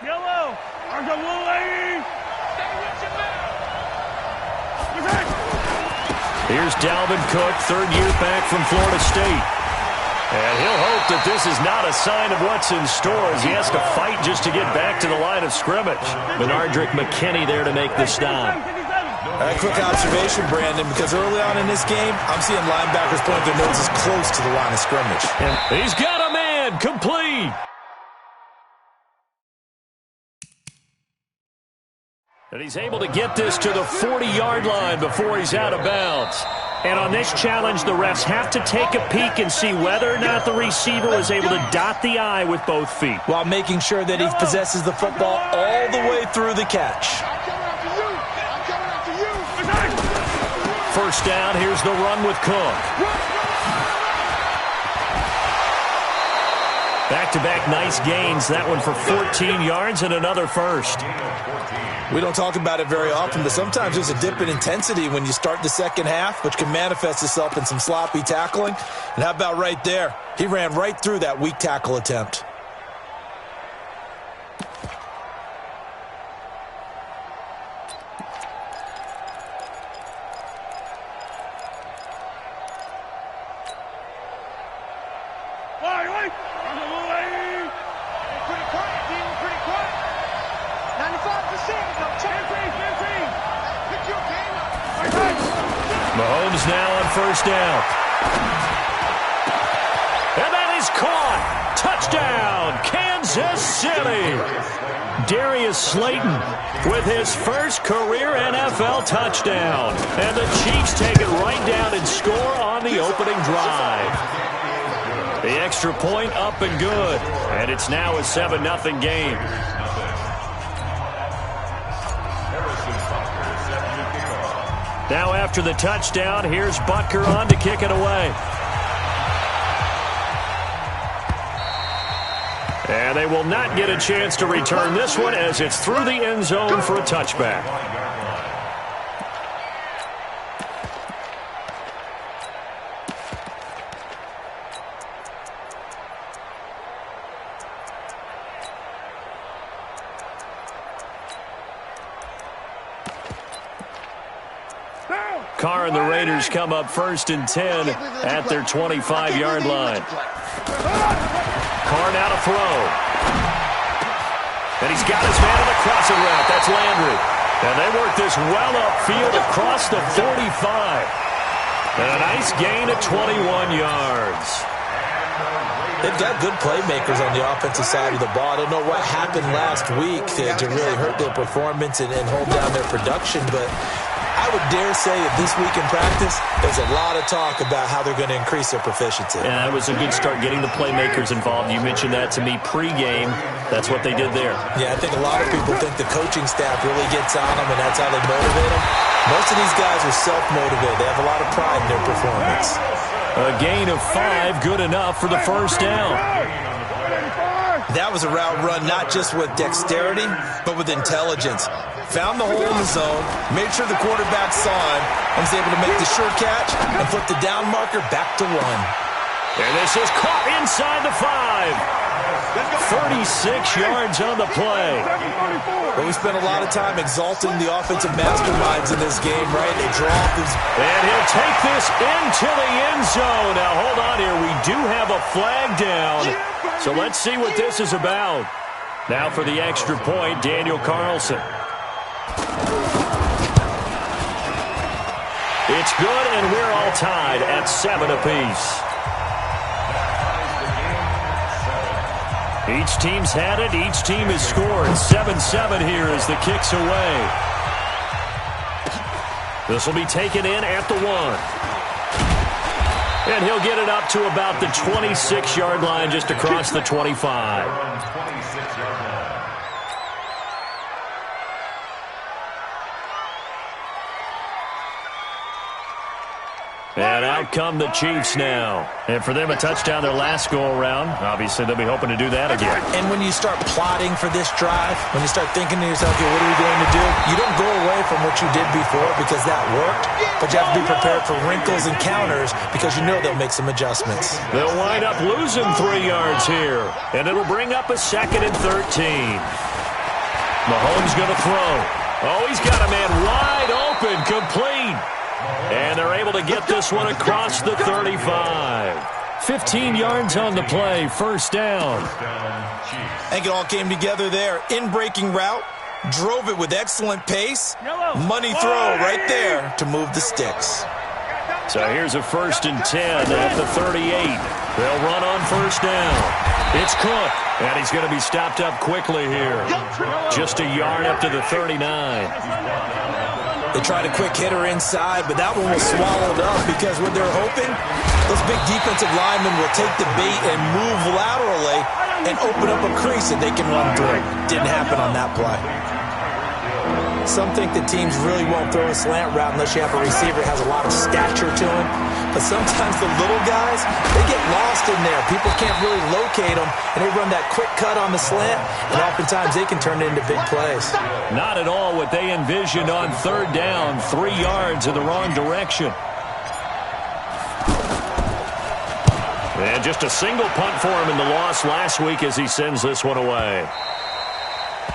Yellow. Orange and blue, lady. Here's Dalvin Cook, third year back from Florida State. And he'll hope that this is not a sign of what's in store as he has to fight just to get back to the line of scrimmage. Benardrick McKinney there to make the stop. A quick observation, Brandon, because early on in this game, I'm seeing linebackers point their noses close to the line of scrimmage. And he's got a man, complete. And he's able to get this to the 40-yard line before he's out of bounds. And on this challenge, the refs have to take a peek and see whether or not the receiver was able to dot the I with both feet, while making sure that he possesses the football all the way through the catch. First down, here's the run with Cook. Back-to-back nice gains. That one for 14 yards and another first. We don't talk about it very often, but sometimes there's a dip in intensity when you start the second half, which can manifest itself in some sloppy tackling. And how about right there? He ran right through that weak tackle attempt. Mahomes now on first down. And that is caught. Touchdown, Kansas City. Darius Slayton with his first career NFL touchdown. And the Chiefs take it right down and score on the opening drive. The extra point up and good. And it's now a 7-0 game. Now after the touchdown, here's Butker on to kick it away. And they will not get a chance to return this one as it's through the end zone for a touchback. Carr and the Raiders come up first and 10 at their 25-yard line. Carr now to throw. And he's got his man on the crossing route. That's Landry. And they work this well upfield across the 45. And a nice gain of 21 yards. They've got good playmakers on the offensive side of the ball. I don't know what happened last week to really hurt their performance and hold down their production, but I would dare say that this week in practice, there's a lot of talk about how they're going to increase their proficiency. And that was a good start getting the playmakers involved. You mentioned that to me pregame. That's what they did there. Yeah, I think a lot of people think the coaching staff really gets on them, and that's how they motivate them. Most of these guys are self-motivated. They have a lot of pride in their performance. A gain of 5, good enough for the first down. That was a route run not just with dexterity, but with intelligence. Found the hole in the zone, made sure the quarterback saw him, and was able to make the sure catch and flip the down marker back to 1. And this is caught inside the 5. 36 yards on the play. Well, we spent a lot of time exalting the offensive masterminds in this game, right? They draw up his... And he'll take this into the end zone. Now, hold on here. We do have a flag down. So let's see what this is about. Now for the extra point, Daniel Carlson. It's good, and we're all tied at 7 apiece. Each team's had it. Each team has scored. 7-7 here as the kick's away. This will be taken in at the 1. And he'll get it up to about the 26-yard line just across the 25. And out come the Chiefs now. And for them, a touchdown their last go-around. Obviously, they'll be hoping to do that again. And when you start plotting for this drive, when you start thinking to yourself, okay, what are we going to do? You don't go away from what you did before because that worked, but you have to be prepared for wrinkles and counters because you know they'll make some adjustments. They'll wind up losing 3 yards here. And it'll bring up a 2nd and 13. Mahomes going to throw. Oh, he's got a man wide open, complete. And they're able to get this one across the 35. 15 yards on the play, first down. I think it all came together there. In-breaking route, drove it with excellent pace. Money throw right there to move the sticks. So here's a 1st and 10 at the 38. They'll run on first down. It's Cook, and he's going to be stopped up quickly here. Just a yard up to the 39. They tried a quick hitter inside, but that one was swallowed up because what they're hoping, those big defensive linemen will take the bait and move laterally and open up a crease that they can run through. Didn't happen on that play. Some think that teams really won't throw a slant route unless you have a receiver that has a lot of stature to him. But sometimes the little guys, they get lost in there. People can't really locate them, and they run that quick cut on the slant, and oftentimes they can turn it into big plays. Not at all what they envisioned on third down. 3 yards in the wrong direction. And just a single punt for him in the loss last week as he sends this one away.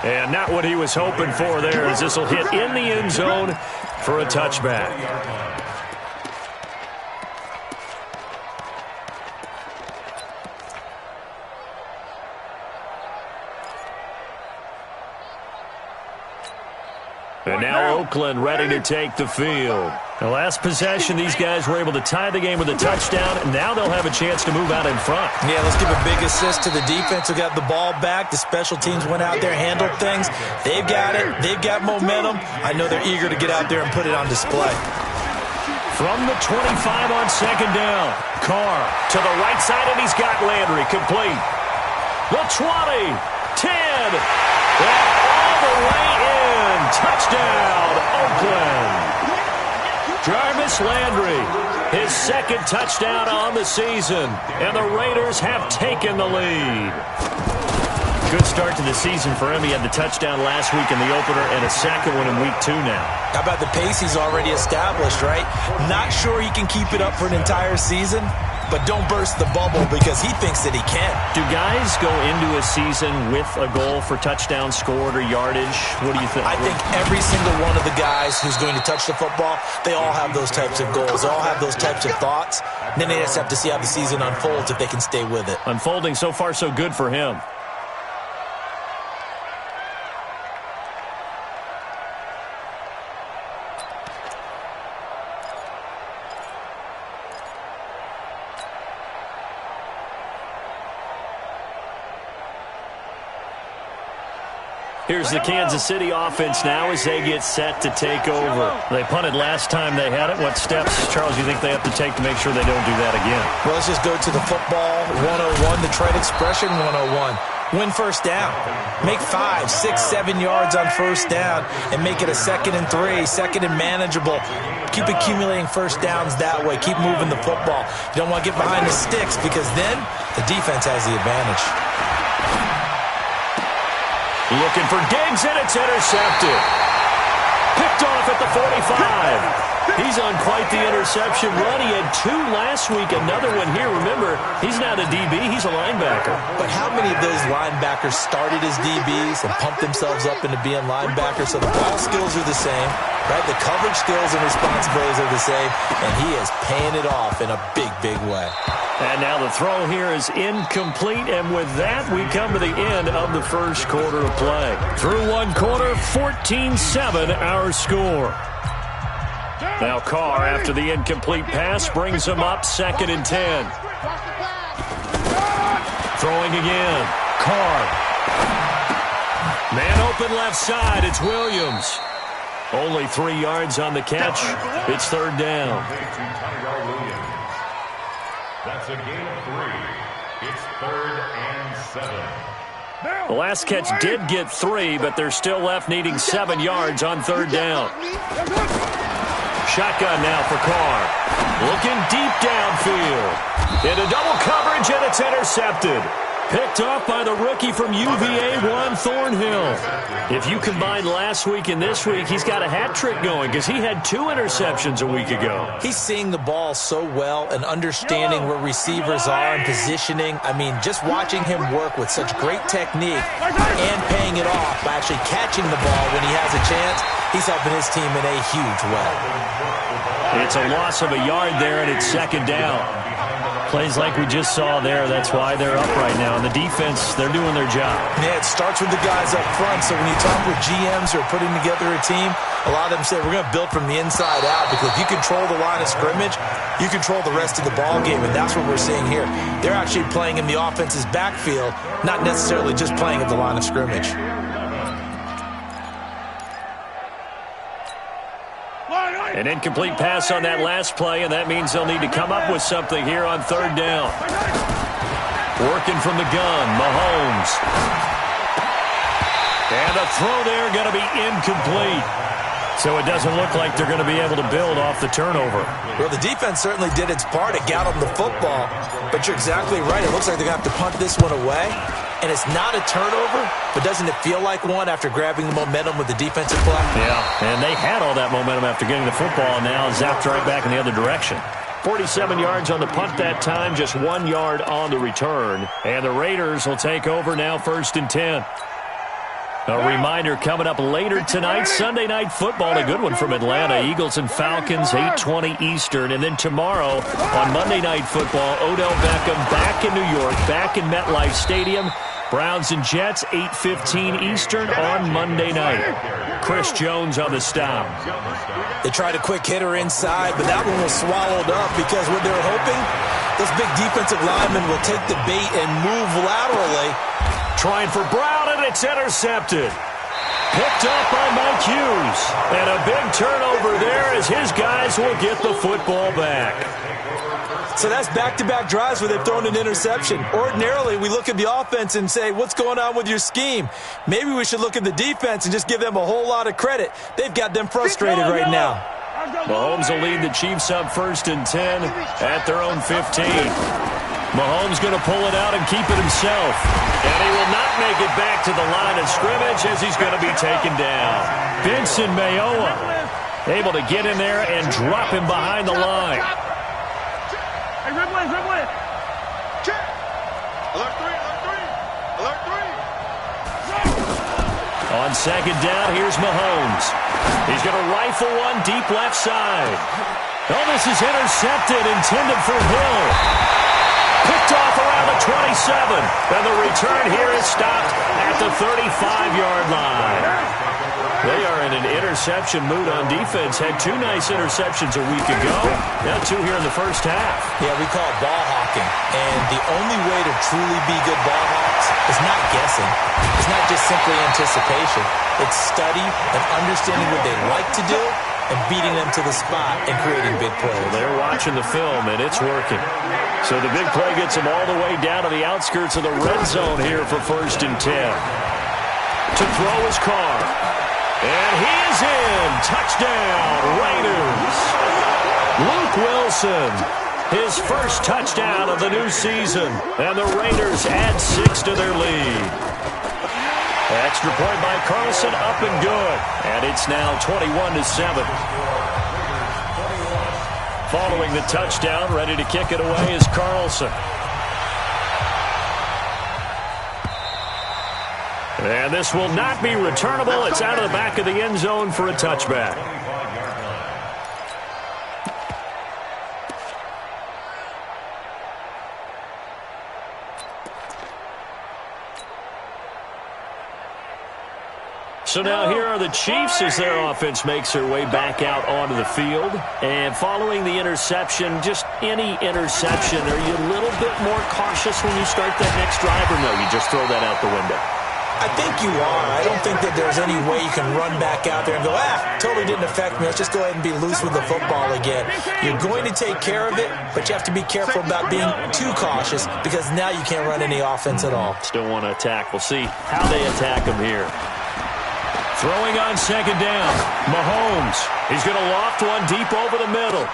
And not what he was hoping for there, as this will hit in the end zone for a touchback. And now Oakland ready to take the field. The last possession, these guys were able to tie the game with a touchdown, and now they'll have a chance to move out in front. Yeah, let's give a big assist to the defense who got the ball back. The special teams went out there, handled things. They've got it. They've got momentum. I know they're eager to get out there and put it on display. From the 25 on second down. Carr to the right side, and he's got Landry complete. The 20, 10, and all the way in. Touchdown, Oakland. Jarvis Landry, his second touchdown on the season, and the Raiders have taken the lead. Good start to the season for him. He had the touchdown last week in the opener and a second one in week 2 now. How about the pace he's already established, right? Not sure he can keep it up for an entire season, but don't burst the bubble because he thinks that he can. Do guys go into a season with a goal for touchdown scored or yardage? What do you think? I think every single one of the guys who's going to touch the football, they all have those types of goals. They all have those types of thoughts. And then they just have to see how the season unfolds if they can stay with it. Unfolding so far so good for him. Here's the Kansas City offense now as they get set to take over. They punted last time they had it. What steps, Charles, do you think they have to take to make sure they don't do that again? Well, let's just go to the football 101, the trade expression 101. Win first down. Make 5, 6, 7 yards on first down and make it a 2nd and 3, 2nd and manageable. Keep accumulating first downs that way. Keep moving the football. You don't want to get behind the sticks because then the defense has the advantage. Looking for Diggs, and it's intercepted. Picked off at the 45. He's on quite the interception run. He had 2 last week, another one here. Remember, he's not a DB, he's a linebacker. But how many of those linebackers started as DBs and pumped themselves up into being linebackers? So the ball skills are the same, right? The coverage skills and responsibilities are the same, and he is paying it off in a big, big way. And now the throw here is incomplete, and with that, we come to the end of the first quarter of play. Through one quarter, 14-7 our score. Now Carr, after the incomplete pass, brings him up 2nd and 10. Throwing again. Carr. Man open left side. It's Williams. Only 3 yards on the catch. It's 3rd down. That's a gain of 3. It's 3rd and 7. The last catch did get 3, but they're still left needing 7 yards on 3rd down. Shotgun now for Carr. Looking deep downfield. Into double coverage, and it's intercepted. Picked off by the rookie from UVA, Juan Thornhill. If you combine last week and this week, he's got a hat trick going because he had 2 interceptions a week ago. He's seeing the ball so well and understanding where receivers are and positioning. I mean, just watching him work with such great technique and paying it off by actually catching the ball when he has a chance, he's helping his team in a huge way. It's a loss of a yard there, and it's second down. Plays like we just saw there. That's why they're up right now. And the defense, they're doing their job. Yeah, it starts with the guys up front. So when you talk with GMs who are putting together a team, a lot of them say we're going to build from the inside out, because if you control the line of scrimmage, you control the rest of the ball game, and that's what we're seeing here. They're actually playing in the offense's backfield, not necessarily just playing at the line of scrimmage. An incomplete pass on that last play, and that means they'll need to come up with something here on third down. Working from the gun, Mahomes. And the throw there going to be incomplete. So it doesn't look like they're going to be able to build off the turnover. Well, the defense certainly did its part. It got them the football. But you're exactly right. It looks like they're going to have to punt this one away. And it's not a turnover, but doesn't it feel like one after grabbing the momentum with the defensive play? Yeah, and they had all that momentum after getting the football, and now zapped right back in the other direction. 47 yards on the punt that time, just 1 yard on the return. And the Raiders will take over now, 1st and 10. A reminder coming up later tonight, Sunday Night Football, a good one from Atlanta. Eagles and Falcons, 8:20 Eastern. And then tomorrow on Monday Night Football, Odell Beckham back in New York, back in MetLife Stadium. Browns and Jets, 8:15 Eastern on Monday night. Chris Jones on the stop. They tried a quick hitter inside, but that one was swallowed up because what they were hoping, those big defensive linemen will take the bait and move laterally. Trying for Brown, and it's intercepted. Picked up by Mike Hughes. And a big turnover there as his guys will get the football back. So that's back-to-back drives where they've thrown an interception. Ordinarily, we look at the offense and say, what's going on with your scheme? Maybe we should look at the defense and just give them a whole lot of credit. They've got them frustrated right now. Mahomes will lead the Chiefs up 1st and 10 at their own 15. Mahomes going to pull it out and keep it himself. And he will not make it back to the line of scrimmage as he's going to be taken down. Benson Mayowa able to get in there and drop him behind the line. Hey, red one. Check. Alert 3. On second down, here's Mahomes. He's going to rifle one deep left side. Oh, this is intercepted, intended for Hill. Picked off around the 27. And the return here is stopped at the 35-yard line. They are in an interception mood on defense. Had 2 nice interceptions a week ago. Now 2 here in the first half. Yeah, we call it ball hawking. And the only way to truly be good ball hawks is not guessing. It's not just simply anticipation. It's study and understanding what they like to do and beating them to the spot and creating big plays. Well, they're watching the film, and it's working. So the big play gets them all the way down to the outskirts of the red zone here for 1st and 10. To throw his car. And he is in. Touchdown, Raiders. Luke Wilson, his first touchdown of the new season. And the Raiders add 6 to their lead. Extra point by Carlson, up and good. And it's now 21-7. Following the touchdown, ready to kick it away is Carlson. And this will not be returnable. It's out of the back of the end zone for a touchback. So now here are the Chiefs as their offense makes their way back out onto the field. And following the interception, just any interception, are you a little bit more cautious when you start that next drive, or no, you just throw that out the window? I think you are. I don't think that there's any way you can run back out there and go, totally didn't affect me. Let's just go ahead and be loose with the football again. You're going to take care of it, but you have to be careful about being too cautious because now you can't run any offense at all. Still want to attack. We'll see how they attack them here. Throwing on second down, Mahomes. He's going to loft one deep over the middle.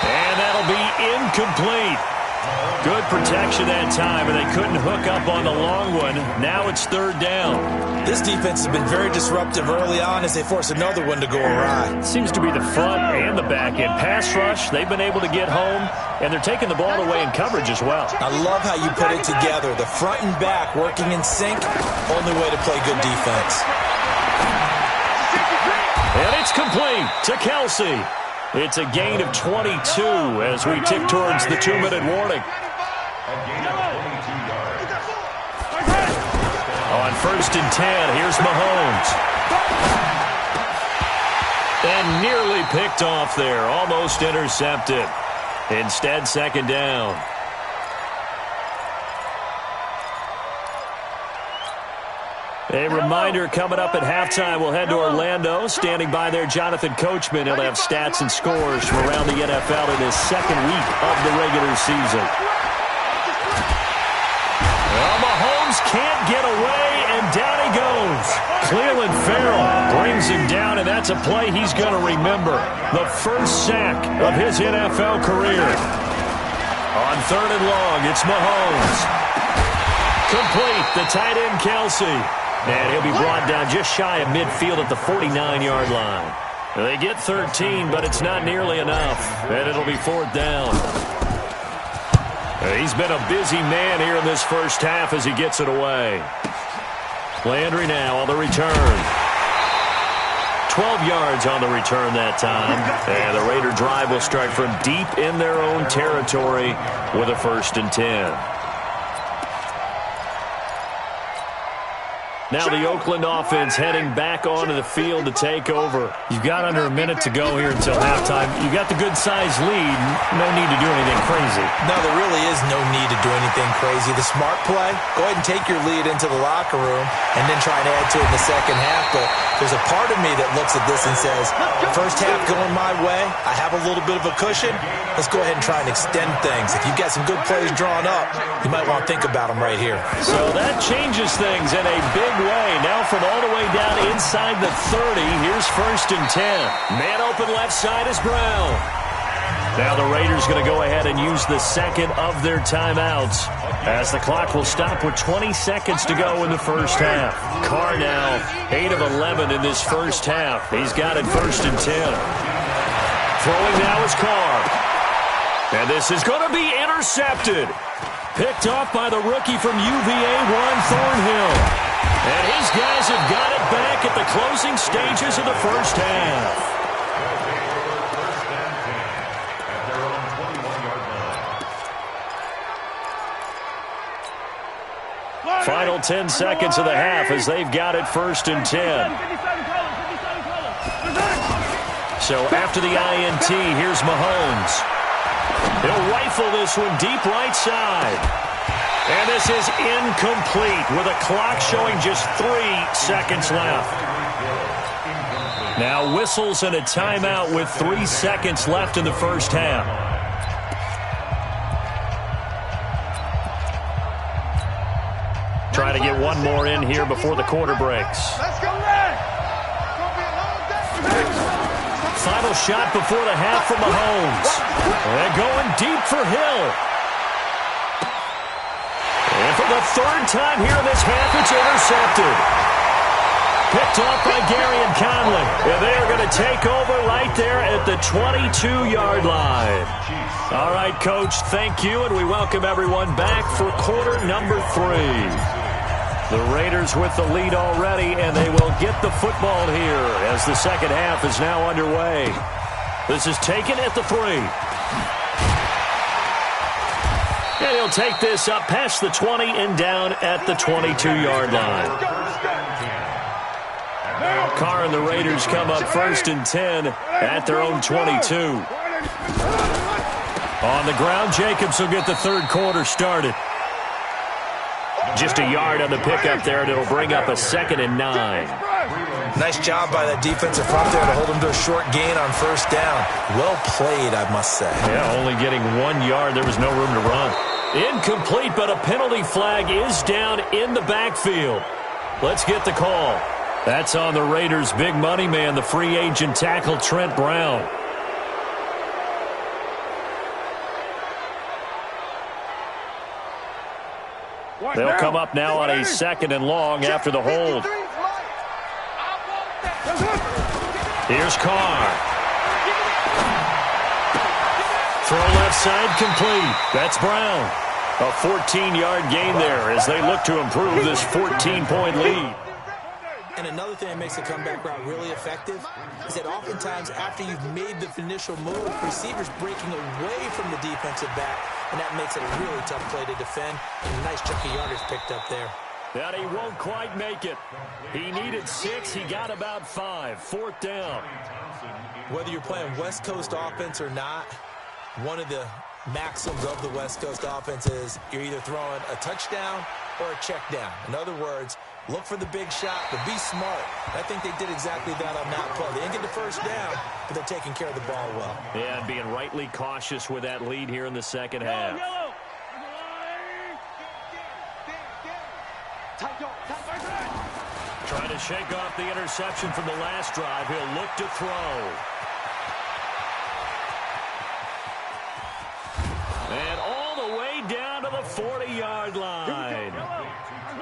And that'll be incomplete. Good protection that time, and they couldn't hook up on the long one. Now it's third down. This defense has been very disruptive early on as they force another one to go awry. Seems to be the front and the back end. Pass rush, they've been able to get home, and they're taking the ball away in coverage as well. I love how you put it together. The front and back working in sync, only way to play good defense. And it's complete to Kelsey. It's a gain of 22 as we tick towards the 2-minute warning. On 1st and 10, here's Mahomes. And nearly picked off there, almost intercepted. Instead, second down. A reminder, coming up at halftime, we'll head to Orlando. Standing by there, Jonathan Coachman. He'll have stats and scores from around the NFL in his second week of the regular season. Well, Mahomes can't get away, and down he goes. Cleveland Farrell brings him down, and that's a play he's going to remember. The first sack of his NFL career. On 3rd and long, it's Mahomes. Complete, the tight end Kelsey. And he'll be brought down just shy of midfield at the 49-yard line. They get 13, but it's not nearly enough. And it'll be 4th down. He's been a busy man here in this first half as he gets it away. Landry now on the return. 12 yards on the return that time. And the Raider drive will start from deep in their own territory with a 1st and 10. Now the Oakland offense heading back onto the field to take over. You've got under a minute to go here until halftime. You've got the good-sized lead. No need to do anything crazy. No, there really is no need to do anything crazy. The smart play, go ahead and take your lead into the locker room and then try and add to it in the second half. But there's a part of me that looks at this and says, first half going my way, I have a little bit of a cushion. Let's go ahead and try and extend things. If you've got some good plays drawn up, you might want to think about them right here. So that changes things in a big way. Now from all the way down inside the 30, here's 1st and 10. Man open left side is Brown. Now the Raiders going to go ahead and use the second of their timeouts as the clock will stop with 20 seconds to go in the first half. Carr now 8 of 11 in this first half. He's got it 1st and 10. Throwing now is Carr. And this is going to be intercepted. Picked off by the rookie from UVA, Juan Thornhill. And his guys have got it back at the closing stages of the first half. Final 10 seconds of the half as they've got it 1st and 10. So after the INT, here's Mahomes. He'll rifle this one deep right side. And this is incomplete with a clock showing just 3 seconds left. Now whistles and a timeout with 3 seconds left in the first half. Trying to get one more in here before the quarter breaks. Final shot before the half from Mahomes. And going deep for Hill. And for the 3rd time here in this half, it's intercepted. Picked off by Gary and Conley. And they are going to take over right there at the 22-yard line. All right, Coach, thank you, and we welcome everyone back for quarter number 3. The Raiders with the lead already, and they will get the football here as the second half is now underway. This is taken at the 3. And he'll take this up past the 20 and down at the 22-yard line. Carr and the Raiders come up 1st and 10 at their own 22. On the ground, Jacobs will get the 3rd quarter started. Just a yard on the pickup there, and it'll bring up a 2nd and 9. Nice job by that defensive front there to hold him to a short gain on 1st down. Well played, I must say. Yeah, only getting 1 yard. There was no room to run. Incomplete, but a penalty flag is down in the backfield. Let's get the call. That's on the Raiders' big money man, the free agent tackle Trent Brown. They'll come up now on a 2nd and long after the hold. Here's Carr. Throw left side complete. That's Brown. A 14-yard gain there as they look to improve this 14-point lead. And another thing that makes the comeback route really effective is that oftentimes after you've made the initial move, receivers breaking away from the defensive back, and that makes it a really tough play to defend. And a nice chunk of yardage picked up there. And he won't quite make it. He needed 6. He got about 5. 4th down. Whether you're playing West Coast offense or not, one of the maxims of the West Coast offense is you're either throwing a touchdown or a check down. In other words, look for the big shot, but be smart. I think they did exactly that on that play. They didn't get the first down, but they're taking care of the ball well. Yeah, and being rightly cautious with that lead here in the second half. Trying to shake off the interception from the last drive. He'll look to throw. And all the way down to the 40-yard line.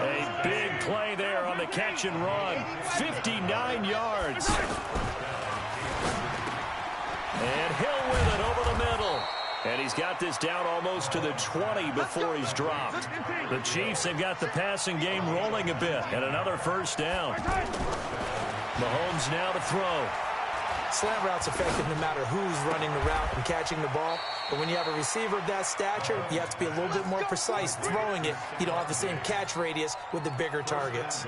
A big play there on the catch and run. 59 yards. And Hill with it over the middle. And he's got this down almost to the 20 before he's dropped. The Chiefs have got the passing game rolling a bit. And another first down. Mahomes now to throw. Slant route's effective no matter who's running the route and catching the ball. But when you have a receiver of that stature, you have to be a little bit more precise throwing it. You don't have the same catch radius with the bigger targets.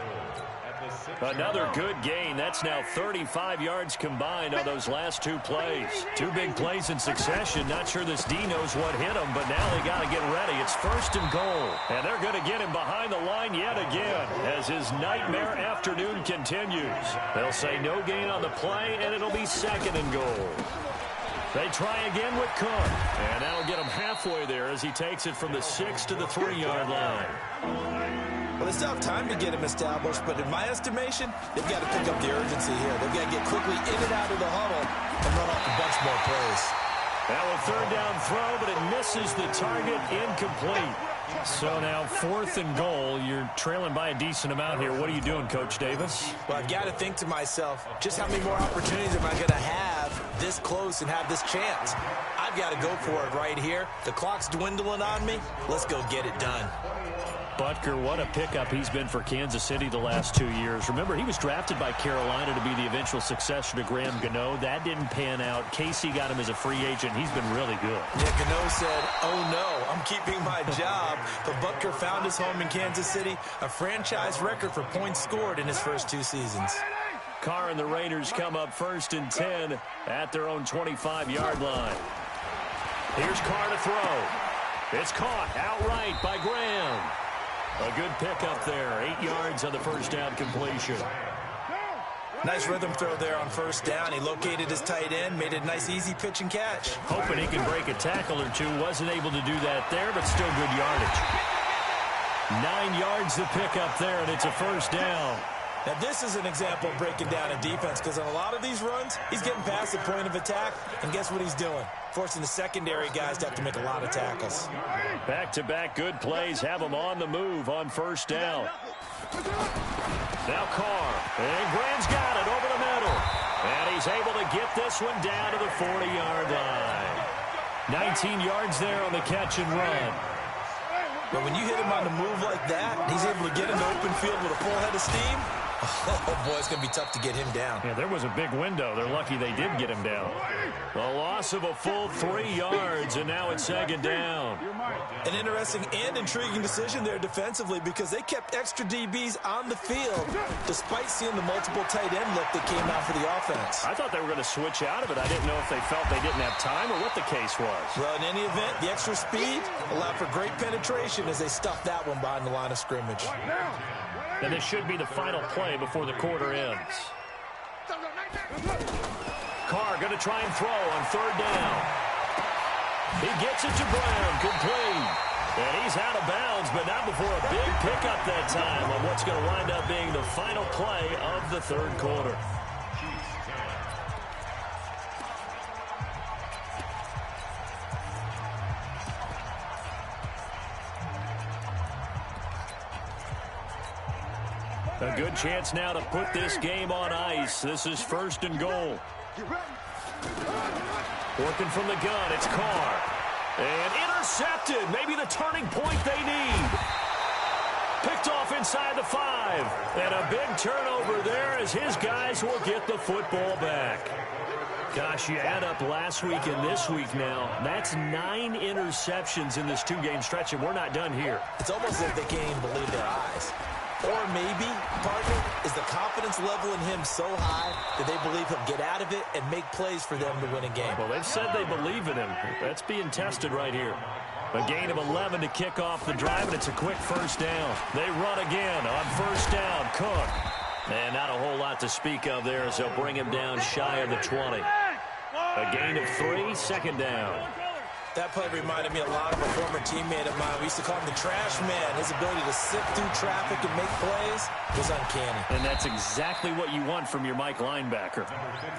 Another good gain. That's now 35 yards combined on those last 2 plays. 2 big plays in succession. Not sure this D knows what hit him, but now they got to get ready. It's 1st and goal. And they're going to get him behind the line yet again as his nightmare afternoon continues. They'll say no gain on the play, and it'll be 2nd and goal. They try again with Cook. And that'll get him halfway there as he takes it from the 6 to the 3-yard line. Well, they still have time to get him established, but in my estimation, they've got to pick up the urgency here. They've got to get quickly in and out of the huddle and run off a bunch more plays. Now a 3rd down throw, but it misses the target, incomplete. So now 4th and goal. You're trailing by a decent amount here. What are you doing, Coach Davis? Well, I've got to think to myself, just how many more opportunities am I going to have this close and have this chance? I've got to go for it right here. The clock's dwindling on me. Let's go get it done. Butker, what a pickup he's been for Kansas City the last 2 years. Remember, he was drafted by Carolina to be the eventual successor to Graham Gano. That didn't pan out. Casey got him as a free agent. He's been really good. Yeah, Gano said, oh no, I'm keeping my job. But Butker found his home in Kansas City, a franchise record for points scored in his first 2 seasons. Carr and the Raiders come up 1st and 10 at their own 25-yard line. Here's Carr to throw. It's caught outright by Graham. A good pickup there. 8 yards on the first down completion. Nice rhythm throw there on 1st down. He located his tight end, made a nice easy pitch and catch. Hoping he can break a tackle or 2. Wasn't able to do that there, but still good yardage. 9 yards to pick up there, and it's a 1st down. Now, this is an example of breaking down a defense because on a lot of these runs, he's getting past the point of attack, and guess what he's doing? Forcing the secondary guys to have to make a lot of tackles. Back-to-back good plays have him on the move on 1st down. Now Carr, and Graham's got it over the middle. And he's able to get this one down to the 40-yard line. 19 yards there on the catch and run. But when you hit him on the move like that, he's able to get into open field with a full head of steam. Oh, boy, it's going to be tough to get him down. Yeah, there was a big window. They're lucky they did get him down. The loss of a full 3 yards, and now it's 2nd down. An interesting and intriguing decision there defensively because they kept extra DBs on the field despite seeing the multiple tight end look that came out for the offense. I thought they were going to switch out of it. I didn't know if they felt they didn't have time or what the case was. Well, in any event, the extra speed allowed for great penetration as they stuffed that one behind the line of scrimmage. And this should be the final play before the quarter ends. Carr going to try and throw on 3rd down. He gets it to Brown, complete. And he's out of bounds, but not before a big pickup that time on what's going to wind up being the final play of the 3rd quarter. A good chance now to put this game on ice. This is 1st and goal. Working from the gun, it's Carr. And intercepted. Maybe the turning point they need. Picked off inside the 5. And a big turnover there as his guys will get the football back. Gosh, you add up last week and this week now. That's 9 interceptions in this 2-game stretch, and we're not done here. It's almost like they can't even believe their eyes. Or maybe, partner, is the confidence level in him so high that they believe he'll get out of it and make plays for them to win a game. Well, they've said they believe in him. That's being tested right here. A gain of 11 to kick off the drive, and it's a quick 1st down. They run again on 1st down. Cook. And not a whole lot to speak of there as they'll bring him down shy of the 20. A gain of 3, 2nd down. That play reminded me a lot of a former teammate of mine. We used to call him the trash man. His ability to sift through traffic and make plays was uncanny. And that's exactly what you want from your Mike linebacker.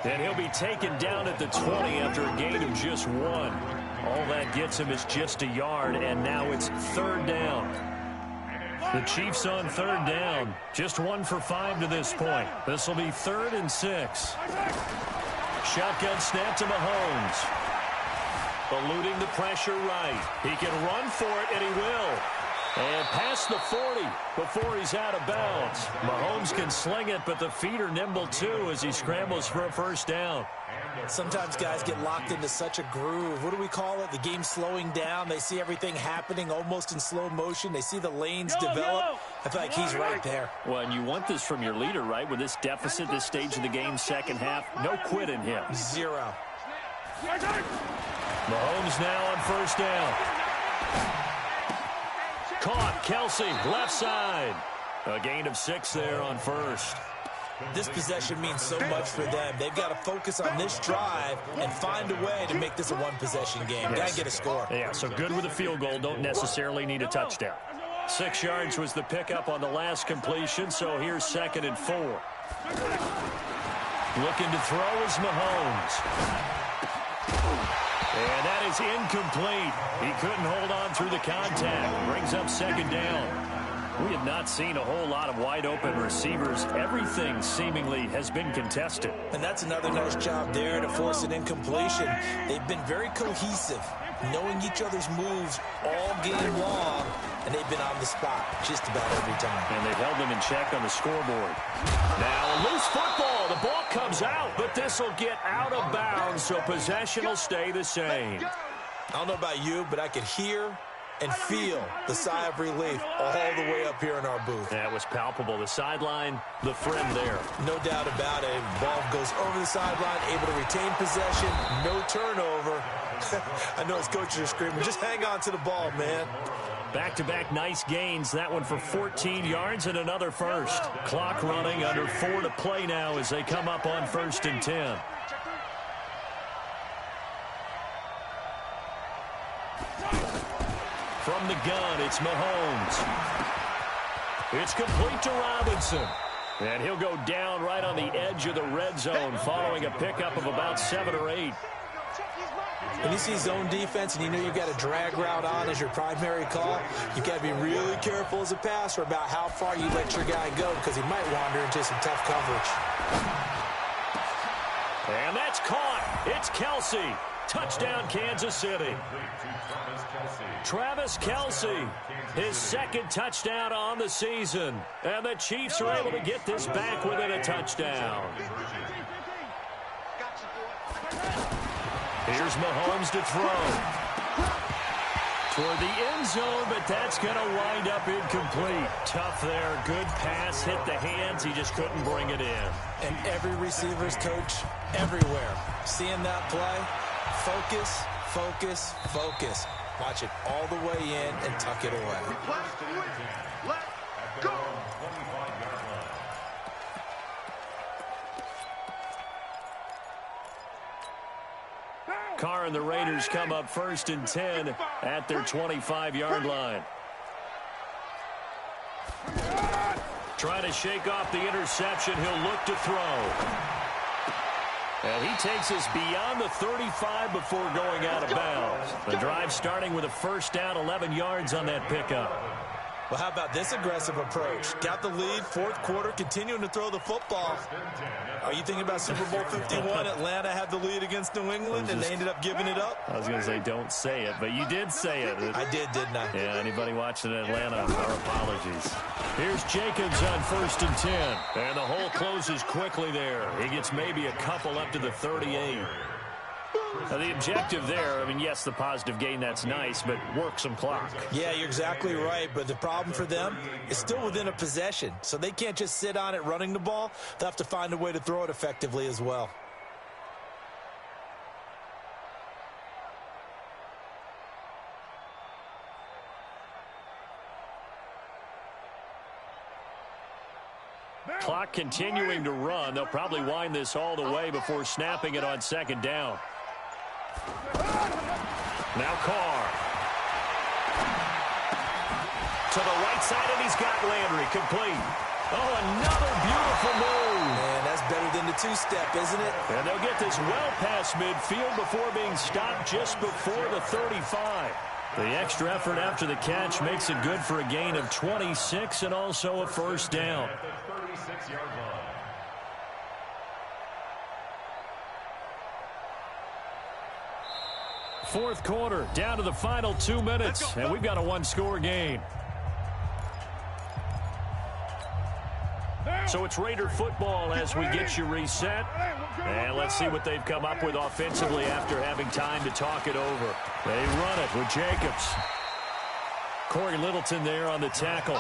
And he'll be taken down at the 20 after a gain of just 1. All that gets him is just a yard, and now it's 3rd down. The Chiefs on 3rd down. Just 1 for 5 to this point. This will be 3rd and 6. Shotgun snap to Mahomes. Eluding the pressure right. He can run for it, and he will. And past the 40 before he's out of bounds. Mahomes can sling it, but the feet are nimble too as he scrambles for a 1st down. Sometimes guys get locked into such a groove. What do we call it? The game slowing down. They see everything happening almost in slow motion. They see the lanes develop. I feel like he's right there. Well, and you want this from your leader, right? With this deficit, this stage of the game, 2nd half, no quit in him. 0. Mahomes now on 1st down. Caught, Kelsey, left side. A gain of 6 there on 1st. This possession means so much for them. They've got to focus on this drive and find a way to make this a 1-possession game. Yes. Got to get a score. Yeah, so good with a field goal. Don't necessarily need a touchdown. 6 yards was the pickup on the last completion, so here's 2nd and 4. Looking to throw is Mahomes. And that is incomplete. He couldn't hold on through the contact. Brings up 2nd down. We have not seen a whole lot of wide-open receivers. Everything seemingly has been contested. And that's another nice job there to force an incompletion. They've been very cohesive, knowing each other's moves all game long, and they've been on the spot just about every time. And they've held them in check on the scoreboard. Now, a loose football. The ball comes out, but this will get out of bounds, so possession will stay the same. I don't know about you, but I could hear and feel the sigh of relief all the way up here in our booth. That was palpable. The sideline, the friend there. No doubt about it. Ball goes over the sideline, able to retain possession, no turnover. I know his coaches are screaming, just hang on to the ball, man. Back-to-back nice gains. That one for 14 yards and another 1st. Clock running, under 4 to play now as they come up on 1st and 10. From the gun, it's Mahomes. It's complete to Robinson. And he'll go down right on the edge of the red zone following a pickup of about 7 or 8. When you see zone defense and you know you've got a drag route on as your primary call, you've got to be really careful as a passer about how far you let your guy go because he might wander into some tough coverage. And that's caught. It's Kelsey. Touchdown, Kansas City. Travis Kelsey, his 2nd touchdown on the season. And the Chiefs are able to get this back within a touchdown. Here's Mahomes to throw. Toward the end zone, but that's going to wind up incomplete. Tough there. Good pass. Hit the hands. He just couldn't bring it in. And every receiver's coach everywhere. Seeing that play, focus, focus, focus. Watch it all the way in and tuck it away. Let's go. Carr and the Raiders come up 1st and 10 at their 25-yard line. Trying to shake off the interception. He'll look to throw. And he takes us beyond the 35 before going out of bounds. The drive starting with a 1st down, 11 yards on that pickup. Well, how about this aggressive approach? Got the lead, fourth quarter, continuing to throw the football. Are you thinking about Super Bowl 51? Atlanta had the lead against New England, and they ended up giving it up? I was going to say don't say it, but you did say it. I did, didn't I? Yeah, anybody watching Atlanta, our apologies. Here's Jacobs on 1st and 10. And the hole closes quickly there. He gets maybe a couple up to the 38. Now, the objective there, I mean, yes, the positive gain, that's nice, but work some clock. Yeah, you're exactly right, but the problem for them is still within a possession, so they can't just sit on it running the ball. They'll have to find a way to throw it effectively as well. Clock continuing to run. They'll probably wind this all the way before snapping it on 2nd down. Now Carr. To the right side, and he's got Landry complete. Oh, another beautiful move. Man, that's better than the two-step, isn't it? And they'll get this well past midfield before being stopped just before the 35. The extra effort after the catch makes it good for a gain of 26 and also a 1st down. Fourth quarter, down to the final 2 minutes, and we've got a one-score game. So it's Raider football as we get you reset. And let's see what they've come up with offensively after having time to talk it over. They run it with Jacobs. Corey Littleton there on the tackle.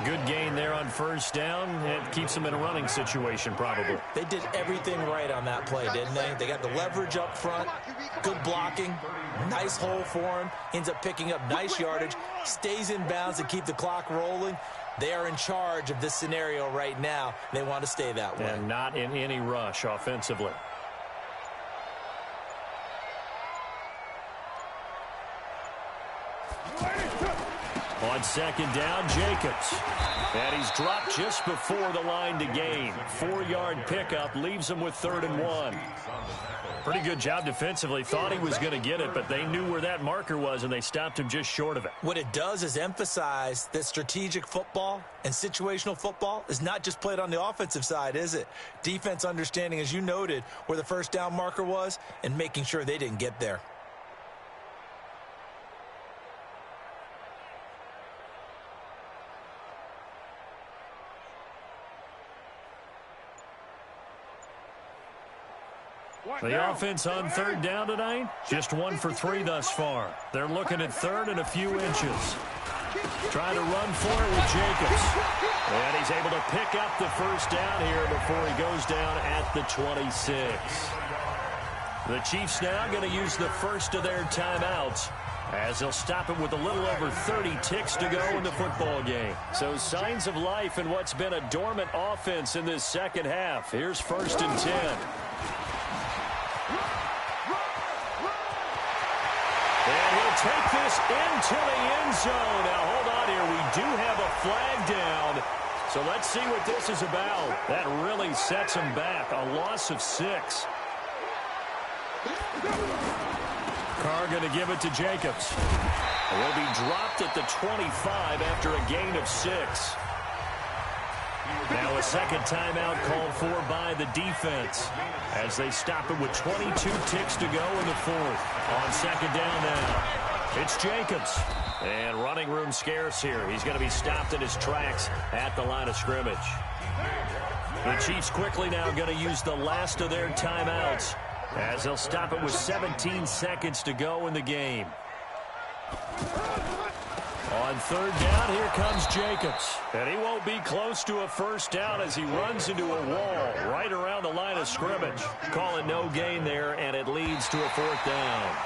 Good gain there on 1st down. It keeps them in a running situation probably. They did everything right on that play, didn't they? They got the leverage up front, good blocking, nice hole for him, ends up picking up nice yardage, stays in bounds to keep the clock rolling. They are in charge of this scenario right now. They want to stay that way. And not in any rush offensively. On 2nd down, Jacobs. And he's dropped just before the line to gain. 4-yard pickup leaves him with 3rd and 1. Pretty good job defensively. Thought he was going to get it, but they knew where that marker was, and they stopped him just short of it. What it does is emphasize that strategic football and situational football is not just played on the offensive side, is it? Defense understanding, as you noted, where the 1st down marker was and making sure they didn't get there. The offense on 3rd down tonight, just 1 for 3 thus far. They're looking at 3rd and a few inches. Trying to run for it with Jacobs. And he's able to pick up the 1st down here before he goes down at the 26. The Chiefs now going to use the first of their timeouts as they'll stop it with a little over 30 ticks to go in the football game. So signs of life in what's been a dormant offense in this second half. Here's 1st and 10. And he'll take this into the end zone. Now, hold on here. We do have a flag down. So let's see what this is about. That really sets him back. A loss of 6. Carr going to give it to Jacobs. Will be dropped at the 25 after a gain of 6. Now a second timeout called for by the defense as they stop it with 22 ticks to go in the 4th. On 2nd down now, it's Jacobs. And running room scarce here. He's going to be stopped in his tracks at the line of scrimmage. The Chiefs quickly now going to use the last of their timeouts as they'll stop it with 17 seconds to go in the game. On 3rd down, here comes Jacobs. And he won't be close to a 1st down as he runs into a wall right around the line of scrimmage. Calling no gain there, and it leads to a 4th down.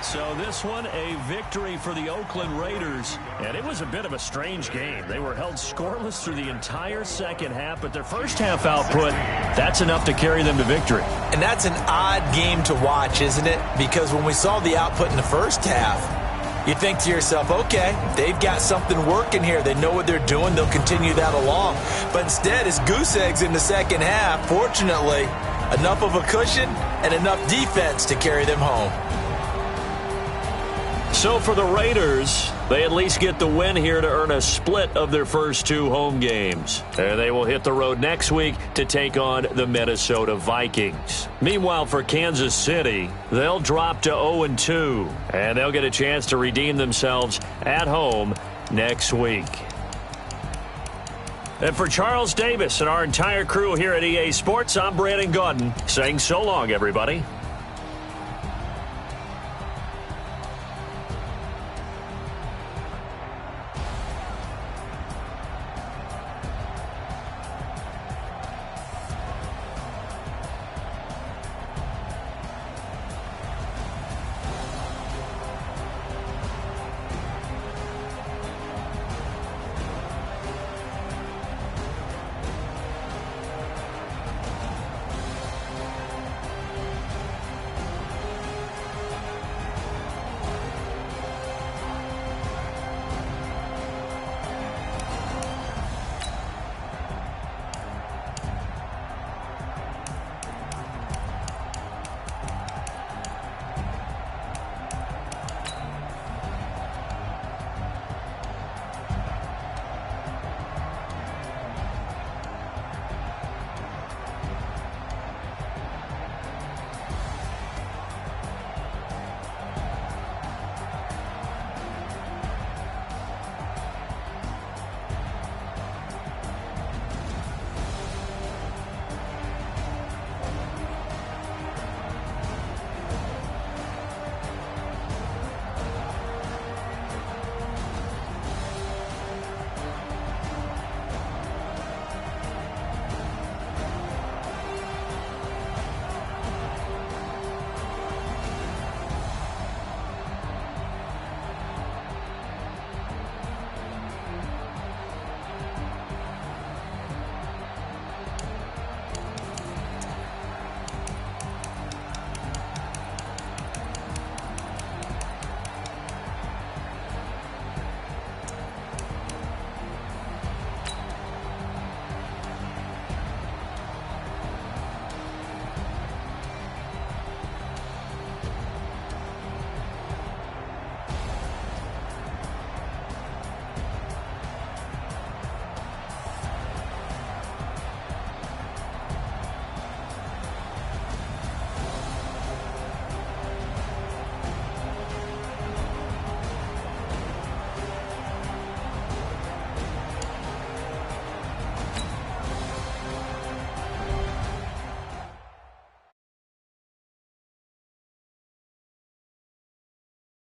So this one, a victory for the Oakland Raiders. And it was a bit of a strange game. They were held scoreless through the entire second half, but their first half output, that's enough to carry them to victory. And that's an odd game to watch, isn't it? Because when we saw the output in the first half, you think to yourself, okay, they've got something working here. They know what they're doing. They'll continue that along. But instead, it's goose eggs in the second half. Fortunately, enough of a cushion and enough defense to carry them home. So for the Raiders, They at least get the win here to earn a split of their first 2 home games. And they will hit the road next week to take on the Minnesota Vikings. Meanwhile, for Kansas City, they'll drop to 0-2, and they'll get a chance to redeem themselves at home next week. And for Charles Davis and our entire crew here at EA Sports, I'm Brandon Gaudin saying so long, everybody.